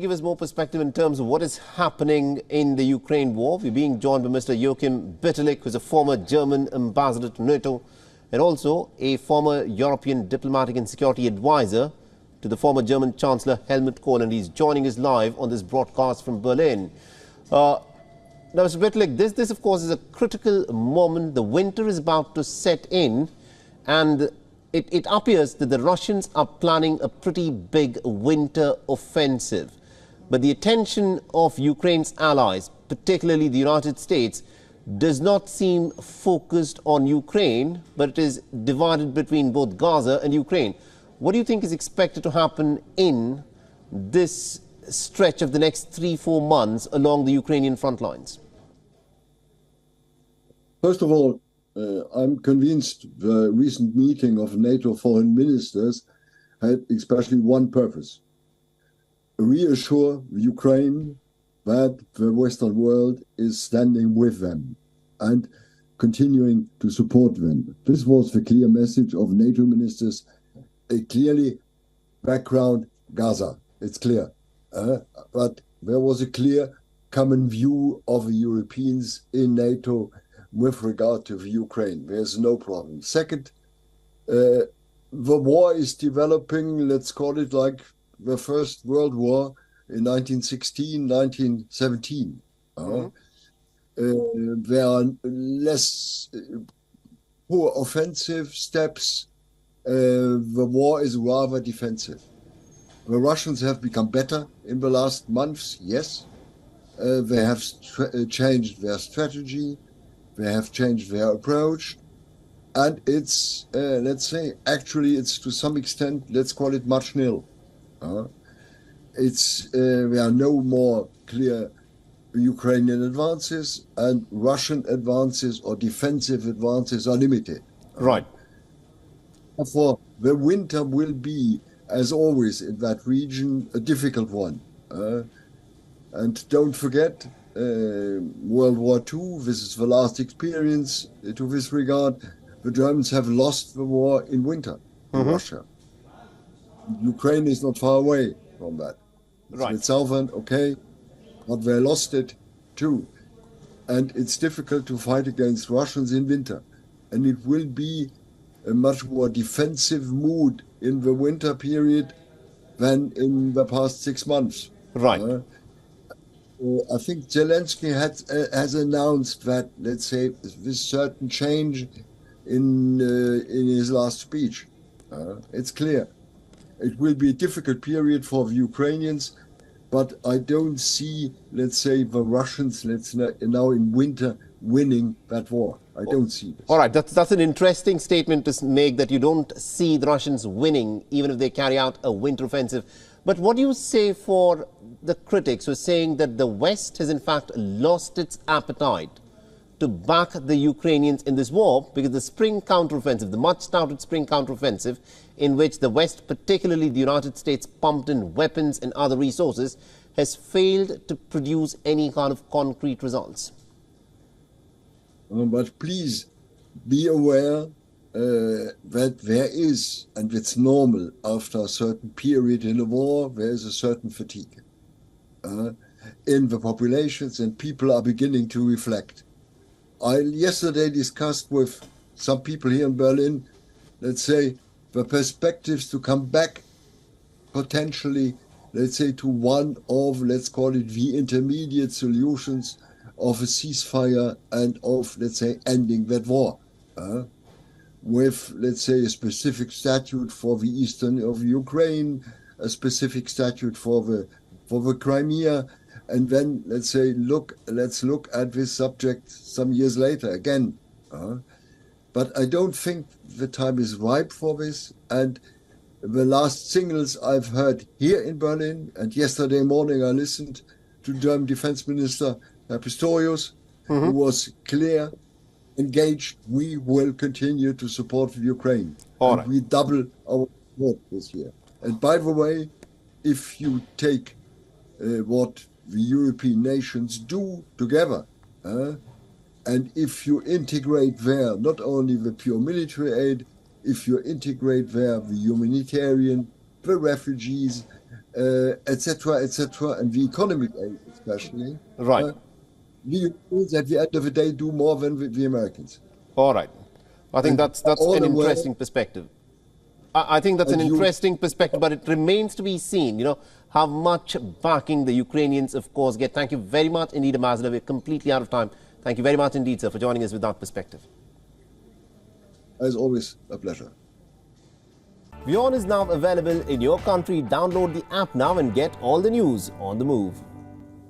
give us more perspective in terms of what is happening in the Ukraine war. We're being joined by Mr. Joachim Bitterlich, who's a former German ambassador to NATO and also a former European diplomatic and security advisor to the former German Chancellor Helmut Kohl, and he's joining us live on this broadcast from Berlin. Now, Mr. Bitterlich, this of course is a critical moment. The winter is about to set in, and it appears that the Russians are planning a pretty big winter offensive. But the attention of Ukraine's allies, particularly the United States, does not seem focused on Ukraine, but it is divided between both Gaza and Ukraine. What do you think is expected to happen in this stretch of the next 3-4 months along the Ukrainian front lines? First of all, I'm convinced the recent meeting of NATO foreign ministers had especially one purpose: reassure Ukraine that the Western world is standing with them and continuing to support them. This was the clear message of NATO ministers. Clearly, background Gaza, it's clear. But there was a clear common view of the Europeans in NATO with regard to the Ukraine. There's no problem. Second, the war is developing, let's call it like the First World War in 1916, 1917. There are less poor offensive steps. The war is rather defensive. The Russians have become better in the last months, yes. They have changed their strategy. They have changed their approach. And it's, let's say, actually it's to some extent, let's call it match nil. There are no more clear Ukrainian advances, and Russian advances or defensive advances are limited. Right. Therefore, the winter will be, as always in that region, a difficult one. And don't forget, World War II, this is the last experience to this regard. The Germans have lost the war in winter in Russia. Ukraine is not far away from that. Right. It's southern, okay, but they lost it too. And it's difficult to fight against Russians in winter. And it will be a much more defensive mood in the winter period than in the past 6 months. Right. I think Zelensky has announced that, let's say, this certain change in his last speech. It's clear. It will be a difficult period for the Ukrainians, but I don't see, let's say, the Russians now in winter winning that war. I don't see this. All right, that's an interesting statement to make, that you don't see the Russians winning even if they carry out a winter offensive. But what do you say for the critics who are saying that the West has in fact lost its appetite to back the Ukrainians in this war, because the spring counteroffensive, the much-touted spring counteroffensive, in which the West, particularly the United States, pumped in weapons and other resources, has failed to produce any kind of concrete results? But please be aware that there is, and it's normal after a certain period in a war, there is a certain fatigue in the populations, and people are beginning to reflect. I yesterday discussed with some people here in Berlin, let's say, the perspectives to come back potentially, let's say, to one of, let's call it, the intermediate solutions of a ceasefire and of, let's say, ending that war. With, let's say, a specific statute for the eastern of Ukraine, a specific statute for the Crimea, and then let's look at this subject some years later again. But I don't think the time is ripe for this. And the last signals I've heard here in Berlin, and yesterday morning I listened to German Defense Minister Pistorius, who was clear, engaged. We will continue to support Ukraine. All and right. we double our support this year. And by the way, if you take what the European nations do together, and if you integrate there not only the pure military aid, if you integrate there the humanitarian, the refugees, etc., etc., and the economic aid especially. Right. We Ukrainians at the end of the day do more than the Americans. All right. I think And that's all an the way- interesting perspective. I think that's an And you- interesting perspective, but it remains to be seen, how much backing the Ukrainians, of course, get. Thank you very much indeed, Ambassador. We're completely out of time. Thank you very much indeed, sir, for joining us with that perspective. As always, a pleasure. WION is now available in your country. Download the app now and get all the news on the move.